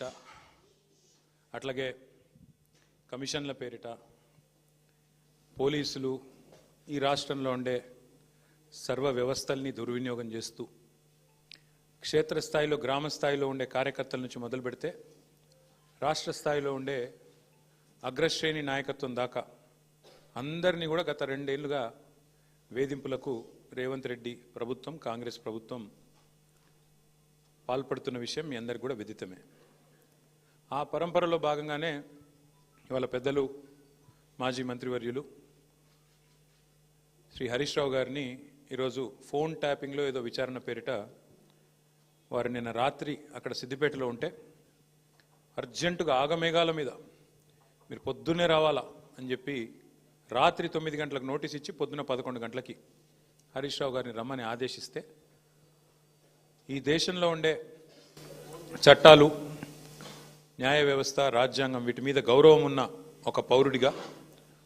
పేరిట అట్లాగే కమిషన్ల పేరిట పోలీసులు ఈ రాష్ట్రంలో ఉండే సర్వ వ్యవస్థల్ని దుర్వినియోగం చేస్తూ క్షేత్రస్థాయిలో గ్రామ స్థాయిలో ఉండే కార్యకర్తల నుంచి మొదలు పెడితే రాష్ట్ర స్థాయిలో ఉండే అగ్రశ్రేణి నాయకత్వం దాకా అందరినీ కూడా గత 2 ఏళ్లుగా వేధింపులకు రేవంత్ రెడ్డి ప్రభుత్వం కాంగ్రెస్ ప్రభుత్వం పాల్పడుతున్న విషయం మీ అందరికీ కూడా విదితమే. ఆ పరంపరలో భాగంగానే ఇవాళ పెద్దలు మాజీ మంత్రివర్యులు శ్రీ హరీష్ రావు గారిని ఈరోజు ఫోన్ ట్యాపింగ్లో ఏదో విచారణ పేరిట వారు నిన్న రాత్రి అక్కడ సిద్దిపేటలో ఉంటే అర్జెంటుగా ఆగమేఘాల మీద మీరు పొద్దున్నే రావాలా అని చెప్పి రాత్రి 9 గంటలకు నోటీస్ ఇచ్చి పొద్దున్న 11 గంటలకి హరీష్ రావు గారిని రమ్మని ఆదేశిస్తే ఈ దేశంలో ఉండే చట్టాలు న్యాయ వ్యవస్థ రాజ్యాంగం వీటి మీద గౌరవం ఉన్న ఒక పౌరుడిగా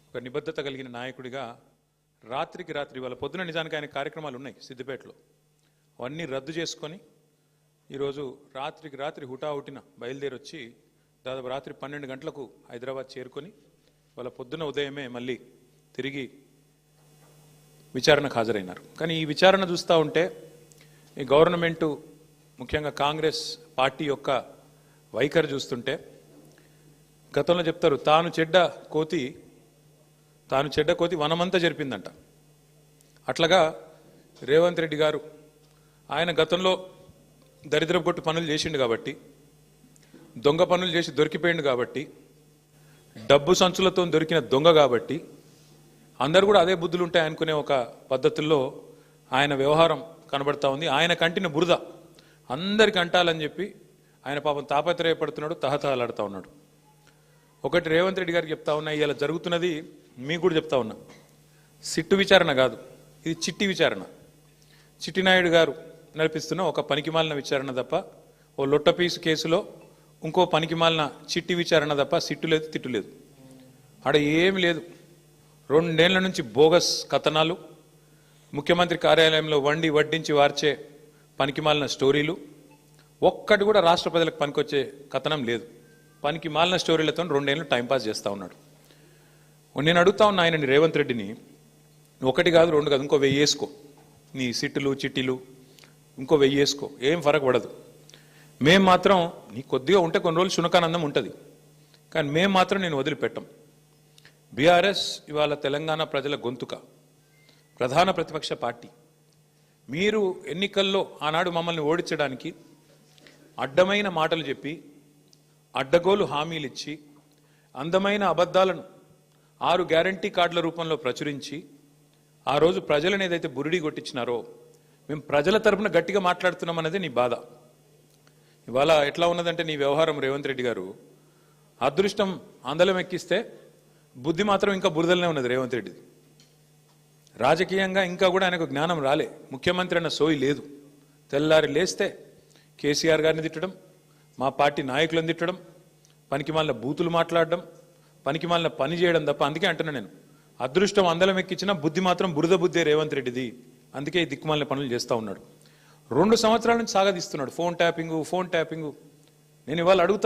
ఒక నిబద్ధత కలిగిన నాయకుడిగా రాత్రికి రాత్రి వాళ్ళ పొద్దున నిజానికి ఆయన కార్యక్రమాలు ఉన్నాయి సిద్దిపేటలో అవన్నీ రద్దు చేసుకొని ఈరోజు రాత్రికి రాత్రి హుటాహుటిన బయలుదేరి వచ్చి దాదాపు రాత్రి 12 గంటలకు హైదరాబాద్ చేరుకొని వాళ్ళ పొద్దున ఉదయమే మళ్ళీ తిరిగి విచారణకు హాజరైనారు. కానీ ఈ విచారణ చూస్తూ ఉంటే ఈ గవర్నమెంటు ముఖ్యంగా కాంగ్రెస్ పార్టీ యొక్క వైఖరి చూస్తుంటే గతంలో చెప్తారు తాను చెడ్డ కోతి వనమంతా జరిపిందంట. అట్లాగా రేవంత్ రెడ్డి గారు ఆయన గతంలో దరిద్రపు కొట్టు పనులు చేసిండు కాబట్టి దొంగ పనులు చేసి దొరికిపోయిండు కాబట్టి డబ్బు సంచులతో దొరికిన దొంగ కాబట్టి అందరూ కూడా అదే బుద్ధులు ఉంటాయి అనుకునే ఒక పద్ధతుల్లో ఆయన వ్యవహారం కనబడతా ఉంది. ఆయన కంటిన బురద అందరికి అంటాలని చెప్పి ఆయన పాపం తాపత్రయపడుతున్నాడు, తహతహలాడుతూ ఉన్నాడు. ఒకటి రేవంత్ రెడ్డి గారికి చెప్తా ఉన్నా, ఇలా జరుగుతున్నది మీకు కూడా చెప్తా ఉన్నా, సిట్టు విచారణ కాదు, ఇది చిట్టి విచారణ. చిట్టినాయుడు గారు నడిపిస్తున్న ఒక పనికిమాలిన విచారణ తప్ప ఓ లొట్టపీసు కేసులో ఇంకో పనికిమాలిన చిట్టి విచారణ తప్ప సిట్టు లేదు, తిట్టు లేదు, ఆడ ఏమి లేదు. 2 ఏళ్ల నుంచి బోగస్ కథనాలు, ముఖ్యమంత్రి కార్యాలయంలో వడ్డించి వార్చే పనికిమాలిన స్టోరీలు, ఒక్కటి కూడా రాష్ట్ర ప్రజలకు పనికొచ్చే కథనం లేదు. పనికి మాలిన స్టోరీలతో 2 ఏళ్ళు టైంపాస్ చేస్తూ ఉన్నాడు. నేను అడుగుతా ఉన్నా ఆయనని రేవంత్ రెడ్డిని, 1 కాదు 2 కాదు, ఇంకో 1000 వేసుకో, నీ సిట్టులు చిట్టీలు ఇంకో 1000 వేసుకో, ఏం ఫరక్ పడదు. మేం మాత్రం నీ కొద్దిగా ఉంటే కొన్ని రోజులు శునకానందం ఉంటుంది, కానీ మేము మాత్రం నేను వదిలిపెట్టాం. బీఆర్ఎస్ ఇవాళ తెలంగాణ ప్రజల గొంతుక, ప్రధాన ప్రతిపక్ష పార్టీ. మీరు ఎన్నికల్లో ఆనాడు మమ్మల్ని ఓడించడానికి అడ్డమైన మాటలు చెప్పి అడ్డగోలు హామీలు ఇచ్చి అందమైన అబద్ధాలను 6 గ్యారంటీ కార్డుల రూపంలో ప్రచురించి ఆ రోజు ప్రజలను ఏదైతే బురిడి కొట్టించినారో మేము ప్రజల తరపున గట్టిగా మాట్లాడుతున్నాం అనేది నీ బాధ. ఇవాళ ఎట్లా ఉన్నదంటే నీ వ్యవహారం రేవంత్ రెడ్డి గారు, అదృష్టం అందలం ఎక్కిస్తే బుద్ధి మాత్రం ఇంకా బురదలనే ఉన్నది రేవంత్ రెడ్డిది. రాజకీయంగా ఇంకా కూడా ఆయనకు జ్ఞానం రాలే, ముఖ్యమంత్రి అన్న సోయి లేదు. తెల్లారి లేస్తే కేసీఆర్ గారిని తిట్టడం, మా పార్టీ నాయకులను తిట్టడం, పనికిమాలిన బూతులు మాట్లాడడం, పనికిమాలిన పని చేయడం తప్ప. అందుకే అంటున్నా నేను, అదృష్టం అందలం ఎక్కించిన బుద్ధి మాత్రం బురద బుద్ధే రేవంత్ రెడ్డిది. అందుకే ఈ దిక్కుమాలిన పనులు చేస్తూ ఉన్నాడు. 2 సంవత్సరాల నుంచి సాగదీస్తున్నాడు ఫోన్ ట్యాపింగు. నేను ఇవాళ అడుగుతా